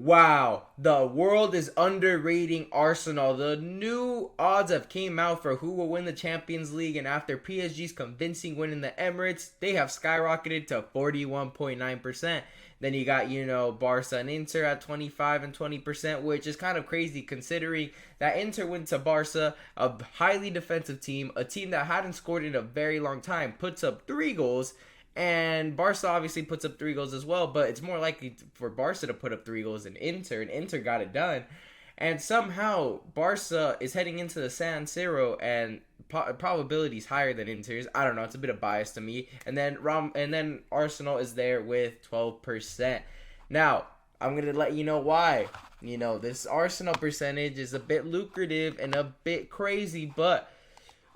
Wow, the world is underrating Arsenal. The new odds have came out for who will win the Champions League, and after PSG's convincing win in the Emirates, they have skyrocketed to 41.9%. Then you got, Barca and Inter at 25 and 20%, which is kind of crazy considering that Inter went to Barca, a highly defensive team, a team that hadn't scored in a very long time, puts up 3 goals. And Barca obviously puts up 3 goals as well, but it's more likely for Barca to put up 3 goals than Inter, and Inter got it done. And somehow Barca is heading into the San Siro, and probability is higher than Inter's. I don't know; it's a bit of bias to me. And then Arsenal is there with 12%. Now I'm gonna let you know why. This Arsenal percentage is a bit lucrative and a bit crazy, but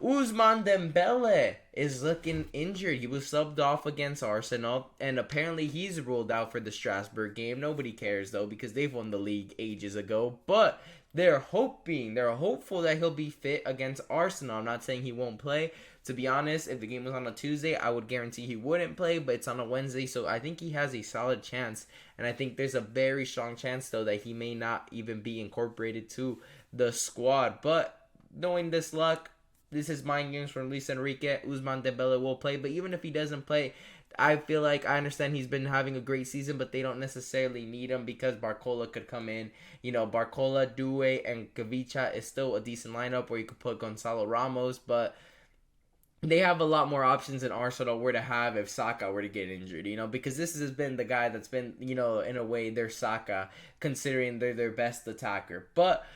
Ousmane Dembélé is looking injured. He was subbed off against Arsenal, and apparently he's ruled out for the Strasbourg game. Nobody cares, though, because they've won the league ages ago. But they're hopeful that he'll be fit against Arsenal. I'm not saying he won't play. To be honest, if the game was on a Tuesday, I would guarantee he wouldn't play, but it's on a Wednesday, so I think he has a solid chance. And I think there's a very strong chance, though, that he may not even be incorporated to the squad. But knowing this luck, this is mind games from Luis Enrique. Ousmane Dembélé will play, but even if he doesn't play, I feel like I understand he's been having a great season, but they don't necessarily need him because Barcola could come in. Barcola, Doué, and Gavicha is still a decent lineup where you could put Gonzalo Ramos, but they have a lot more options than Arsenal were to have if Saka were to get injured, because this has been the guy that's been, in a way, their Saka, considering they're their best attacker. But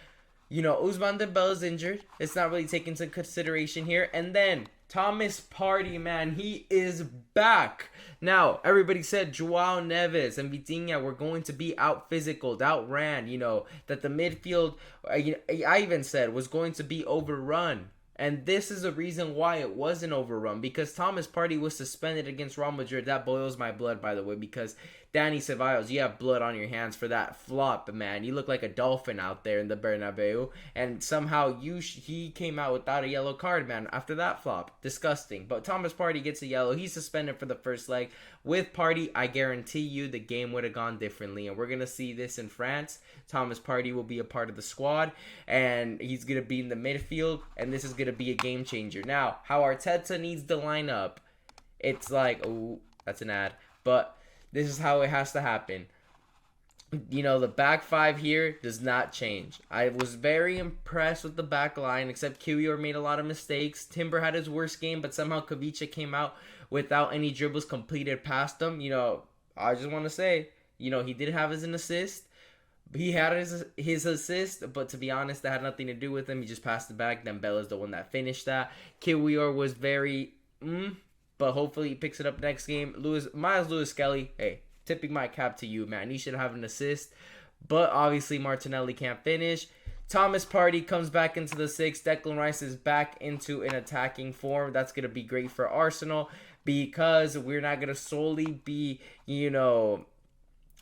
Ousmane Dembele's injured. It's not really taken into consideration here. And then Thomas Partey, man, he is back. Now, everybody said Joao Neves and Vitinha were going to be out physicaled, outran, that the midfield, I even said, was going to be overrun. And this is the reason why it wasn't overrun, because Thomas Partey was suspended against Real Madrid. That boils my blood, by the way, because Dani Ceballos, you have blood on your hands for that flop, man. You look like a dolphin out there in the Bernabeu, and somehow he came out without a yellow card, man, after that flop. Disgusting. But Thomas Partey gets a yellow. He's suspended for the first leg. With Partey, I guarantee you the game would have gone differently, and we're going to see this in France. Thomas Partey will be a part of the squad, and he's going to be in the midfield, and this is going to be a game changer. Now, how Arteta needs to line up, it's like, oh, that's an ad, but this is how it has to happen. The back five here does not change. I was very impressed with the back line, except Kiwior made a lot of mistakes. Timber had his worst game, but somehow Kavicha came out without any dribbles completed past him. I just want to say, he did have an assist. He had his assist, but to be honest, that had nothing to do with him. He just passed it back. Dembele's the one that finished that. Kiwior was very but hopefully he picks it up next game. Miles Lewis-Skelly, hey, tipping my cap to you, man. He should have an assist. But obviously Martinelli can't finish. Thomas Partey comes back into the six. Declan Rice is back into an attacking form. That's going to be great for Arsenal because we're not going to solely be,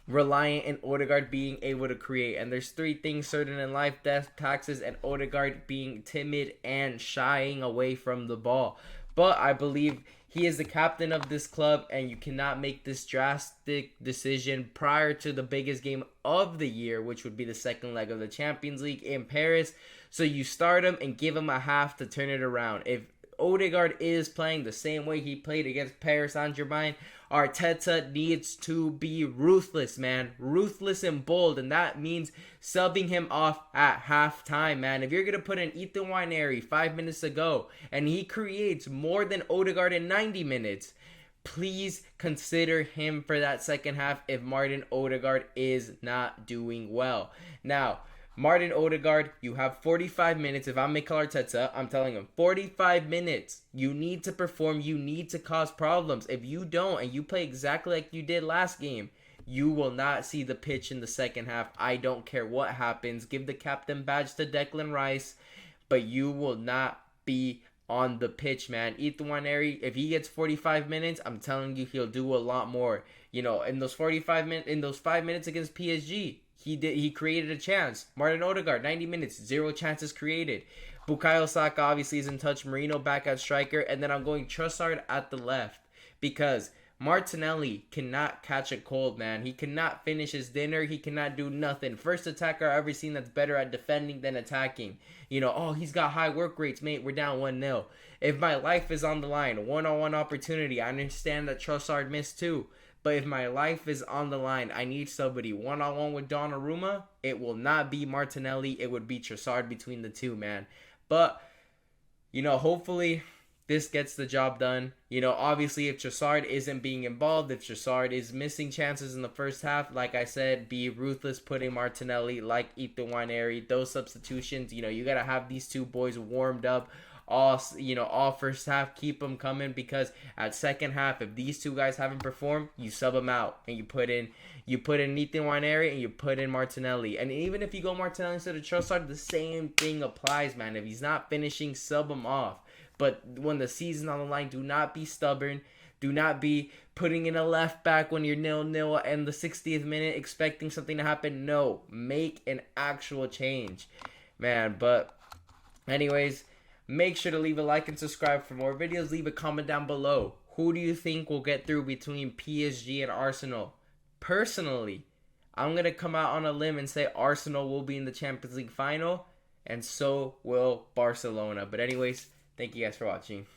reliant in Odegaard being able to create. And there's 3 things certain in life: death, taxes, and Odegaard being timid and shying away from the ball. But I believe he is the captain of this club, and you cannot make this drastic decision prior to the biggest game of the year, which would be the second leg of the Champions League in Paris. So you start him and give him a half to turn it around. If Odegaard is playing the same way he played against Paris Saint-Germain, Arteta needs to be ruthless, man. Ruthless and bold, and that means subbing him off at halftime, man. If you're going to put in Ethan Nwaneri 5 minutes ago, and he creates more than Odegaard in 90 minutes, please consider him for that second half if Martin Odegaard is not doing well. Now, Martin Odegaard, you have 45 minutes. If I'm Mikel Arteta, I'm telling him 45 minutes. You need to perform. You need to cause problems. If you don't and you play exactly like you did last game, you will not see the pitch in the second half. I don't care what happens. Give the captain badge to Declan Rice, but you will not be on the pitch, man. Ethan Nwaneri, if he gets 45 minutes, I'm telling you he'll do a lot more. In those 5 minutes against PSG, he created a chance. Martin Odegaard, 90 minutes, 0 chances created. Bukayo Saka obviously is in touch. Marino back at striker. And then I'm going Trossard at the left because Martinelli cannot catch a cold, man. He cannot finish his dinner. He cannot do nothing. First attacker I've ever seen that's better at defending than attacking. Oh, he's got high work rates, mate. We're down 1-0. If my life is on the line, one-on-one opportunity, I understand that Trossard missed too. But if my life is on the line, I need somebody one-on-one with Donnarumma. It will not be Martinelli. It would be Trossard between the two, man. But, hopefully this gets the job done. Obviously, if Trossard isn't being involved, if Trossard is missing chances in the first half, like I said, be ruthless putting Martinelli, like Ethan Nwaneri, those substitutions. You got to have these two boys warmed up all first half. Keep them coming, because at second half, if these two guys haven't performed, you sub them out and you put in Ethan Nwaneri and you put in Martinelli. And even if you go Martinelli instead of Trossard, the same thing applies, man. If he's not finishing, sub him off. But when the season's on the line, do not be stubborn. Do not be putting in a left back when you're 0-0 and the 60th minute expecting something to happen. No, make an actual change, man. But anyways, make sure to leave a like and subscribe for more videos. Leave a comment down below. Who do you think will get through between PSG and Arsenal? Personally, I'm going to come out on a limb and say Arsenal will be in the Champions League final, and so will Barcelona. But anyways, thank you guys for watching.